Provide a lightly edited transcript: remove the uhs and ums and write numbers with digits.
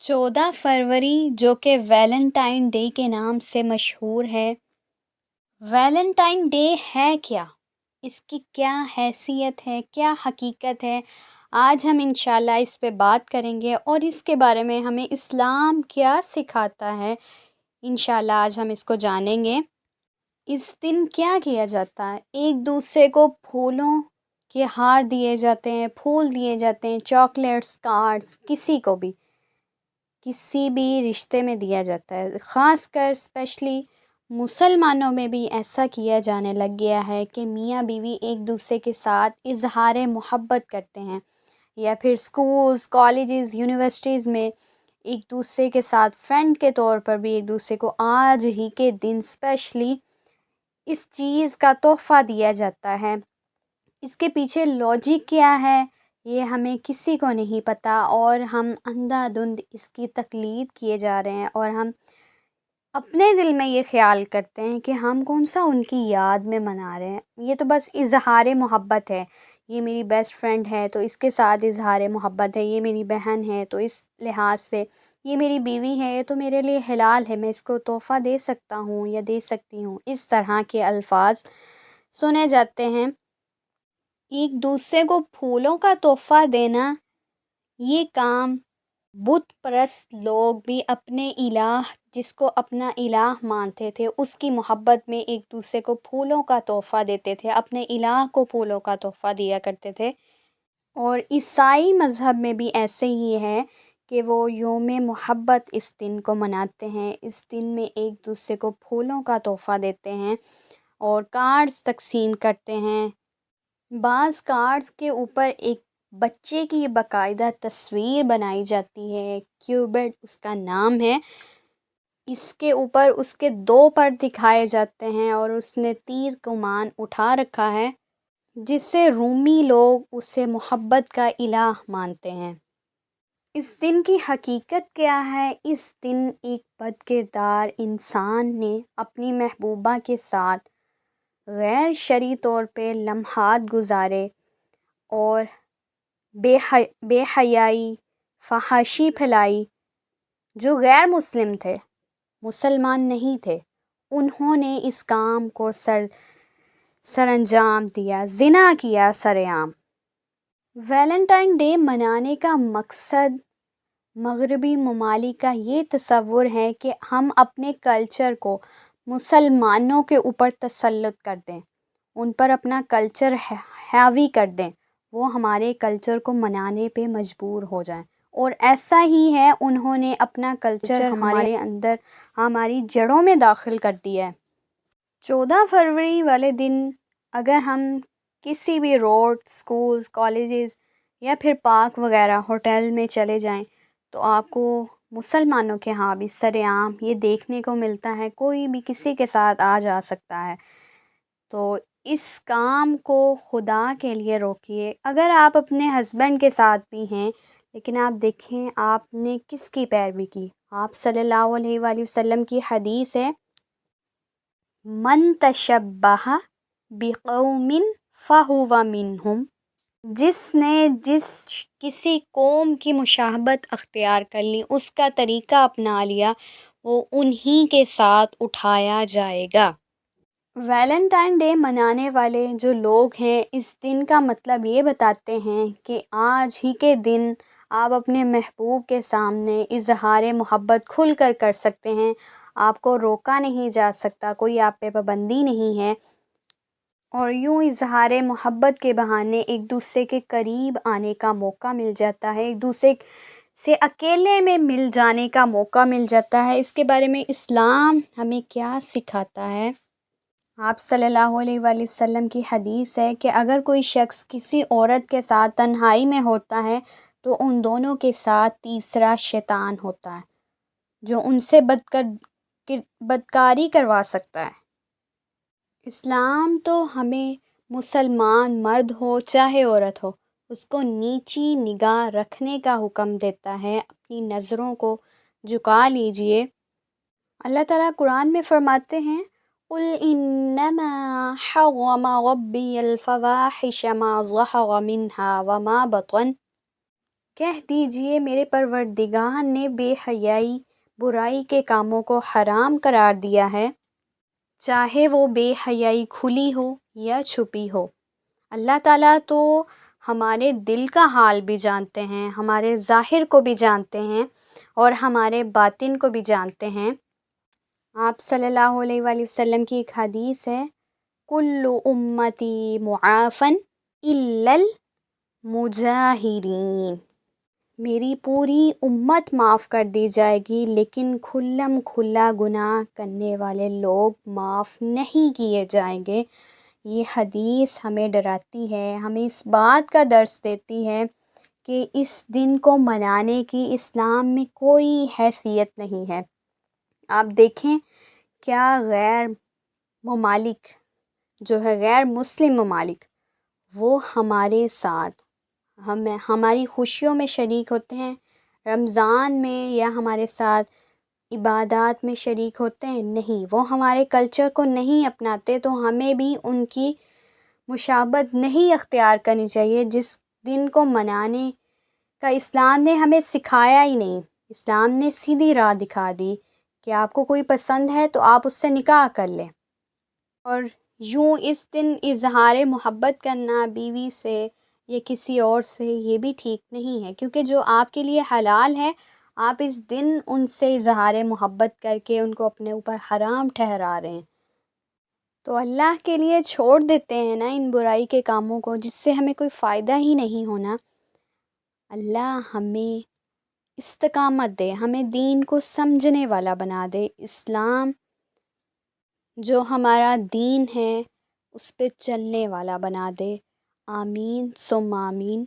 14 फरवरी जो कि Valentine day के नाम से मशहूर है। वैलेंटाइन डे है क्या? इसकी क्या हैसियत है, क्या हकीकत है? आज हम इंशाल्लाह इस पे बात करेंगे और इसके बारे में हमें इस्लाम क्या सिखाता है। इंशाल्लाह आज हम इसको जानेंगे। इस दिन क्या किया जाता है? एक दूसरे को फूलों के हार दिए जाते हैं, फूल दिए जाते हैं, चॉकलेट्स, कार्ड्स, किसी भी रिश्ते में दिया जाता है। ख़ास कर स्पेशली मुसलमानों में भी ऐसा किया जाने लग गया है कि मियाँ बीवी एक दूसरे के साथ इजहार मोहब्बत करते हैं, या फिर स्कूल्स, कॉलेजेस, यूनिवर्सिटीज़ में एक दूसरे के साथ फ्रेंड के तौर पर भी एक दूसरे को आज ही के दिन स्पेशली इस चीज़ का तोहफ़ा दिया जाता है। इसके पीछे लॉजिक क्या है, ये हमें किसी को नहीं पता, और हम अंधाधुंध इसकी तकलीद किए जा रहे हैं, और हम अपने दिल में ये ख्याल करते हैं कि हम कौन सा उनकी याद में मना रहे हैं। ये तो बस इजहार मोहब्बत है। ये मेरी बेस्ट फ्रेंड है तो इसके साथ इजहार मोहब्बत है, ये मेरी बहन है तो इस लिहाज से, ये मेरी बीवी है ये तो मेरे लिए हलाल है, मैं इसको तोहफ़ा दे सकता हूँ या दे सकती हूँ। इस तरह के अल्फाज सुने जाते हैं। एक दूसरे को फूलों का तोहफ़ा देना, ये काम बुत परस्त लोग भी अपने इलाह, जिसको अपना इलाह मानते थे, उसकी मोहब्बत में एक दूसरे को फूलों का तोहफ़ा देते थे, अपने इलाह को फूलों का तोहफ़ा दिया करते थे। और ईसाई मज़हब में भी ऐसे ही है कि वो योम मोहब्बत इस दिन को मनाते हैं। इस दिन में एक दूसरे को फूलों का तोहफ़ा देते हैं और कार्ड्स तकसीम करते हैं। बाज़ कार्ड्स के ऊपर एक बच्चे की बाकायदा तस्वीर बनाई जाती है, क्यूबिड उसका नाम है। इसके ऊपर उसके 2 पर दिखाए जाते हैं और उसने तीर कमान उठा रखा है, जिससे रूमी लोग उसे मोहब्बत का इलाह मानते हैं। इस दिन की हकीकत क्या है? इस दिन एक बदकिरदार इंसान ने अपनी महबूबा के साथ गैर शरई तौर पे लम्हात गुजारे और बेहयाई, फहाशी फैलाई। जो गैर मुस्लिम थे, मुसलमान नहीं थे, उन्होंने इस काम को सरअंजाम दिया, ज़िना किया सरेआम। वैलेंटाइन डे मनाने का मकसद मगरबी ममालिक का ये तसव्वुर है कि हम अपने कल्चर को मुसलमानों के ऊपर तसल्लुत कर दें, उन पर अपना कल्चर हावी कर दें, वो हमारे कल्चर को मनाने पे मजबूर हो जाएं। और ऐसा ही है, उन्होंने अपना कल्चर हमारे अंदर, हमारी जड़ों में दाखिल कर दिया है। 14 फरवरी वाले दिन अगर हम किसी भी रोड, स्कूल्स, कॉलेजेस या फिर पार्क वगैरह होटल में चले जाएं, तो आपको मुसलमानों के यहाँ भी सरेआम ये देखने को मिलता है, कोई भी किसी के साथ आ जा सकता है। तो इस काम को खुदा के लिए रोकिए। अगर आप अपने हस्बैंड के साथ भी हैं, लेकिन आप देखें आपने किसकी पैरवी की। आप सल्लल्लाहु अलैहि वसल्लम की हदीस है, मन तशब्बह बिकौमिन फ़हुवा मिनहुम। जिसने जिस किसी कौम की मुशाहबत अख्तियार कर ली, उसका तरीका अपना लिया, वो उन्हीं के साथ उठाया जाएगा। वैलेंटाइन डे मनाने वाले जो लोग हैं, इस दिन का मतलब ये बताते हैं कि आज ही के दिन आप अपने महबूब के सामने इजहार मोहब्बत खुल कर सकते हैं। आपको रोका नहीं जा सकता, कोई आप पे पाबंदी नहीं है, और यूं इजहार मोहब्बत के बहाने एक दूसरे के करीब आने का मौका मिल जाता है, एक दूसरे से अकेले में मिल जाने का मौका मिल जाता है। इसके बारे में इस्लाम हमें क्या सिखाता है? आप सल्लल्लाहु अलैहि वसल्लम की हदीस है कि अगर कोई शख्स किसी औरत के साथ तन्हाई में होता है, तो उन दोनों के साथ तीसरा शैतान होता है, जो उनसे बदकारी करवा सकता है। इस्लाम तो हमें, मुसलमान मर्द हो चाहे औरत हो, उसको नीची निगाह रखने का हुक्म देता है। अपनी नज़रों को झुका लीजिए। अल्लाह ताला कुरान में फरमाते हैं, कुल इन्नमा हर्रम रब्बी अल फवाहिश मा ज़हर मिन्हा व मा बतन। کہہ دیجئے میرے پروردگار نے بے حیائی برائی کے کاموں کو حرام قرار دیا ہے، چاہے وہ بے حیائی کھلی ہو یا چھپی ہو۔ اللہ تعالیٰ تو ہمارے دل کا حال بھی جانتے ہیں، ہمارے ظاہر کو بھی جانتے ہیں اور ہمارے باطن کو بھی جانتے ہیں۔ آپ صلی اللہ علیہ وآلہ وسلم کی ایک حدیث ہے، کل امتی معافن الا المجاہرین، میری پوری امت معاف کر دی جائے گی لیکن کھلم کھلا گناہ کرنے والے لوگ معاف نہیں کیے جائیں گے۔ یہ حدیث ہمیں ڈراتی ہے، ہمیں اس بات کا درس دیتی ہے کہ اس دن کو منانے کی اسلام میں کوئی حیثیت نہیں ہے۔ آپ دیکھیں کیا غیر ممالک جو ہے، غیر مسلم ممالک، وہ ہمارے ساتھ ہماری خوشیوں میں شریک ہوتے ہیں، رمضان میں یا ہمارے ساتھ عبادات میں شریک ہوتے ہیں؟ نہیں، وہ ہمارے کلچر کو نہیں اپناتے، تو ہمیں بھی ان کی مشابہت نہیں اختیار کرنی چاہیے۔ جس دن کو منانے کا اسلام نے ہمیں سکھایا ہی نہیں، اسلام نے سیدھی راہ دکھا دی کہ آپ کو کوئی پسند ہے تو آپ اس سے نکاح کر لیں، اور یوں اس دن اظہار محبت کرنا بیوی سے یا کسی اور سے یہ بھی ٹھیک نہیں ہے، کیونکہ جو آپ کے لیے حلال ہے آپ اس دن ان سے اظہار محبت کر کے ان کو اپنے اوپر حرام ٹھہرا رہے ہیں۔ تو اللہ کے لیے چھوڑ دیتے ہیں نا ان برائی کے کاموں کو جس سے ہمیں کوئی فائدہ ہی نہیں ہونا۔ اللہ ہمیں استقامت دے، ہمیں دین کو سمجھنے والا بنا دے، اسلام جو ہمارا دین ہے اس پہ چلنے والا بنا دے۔ آمین ثم آمین۔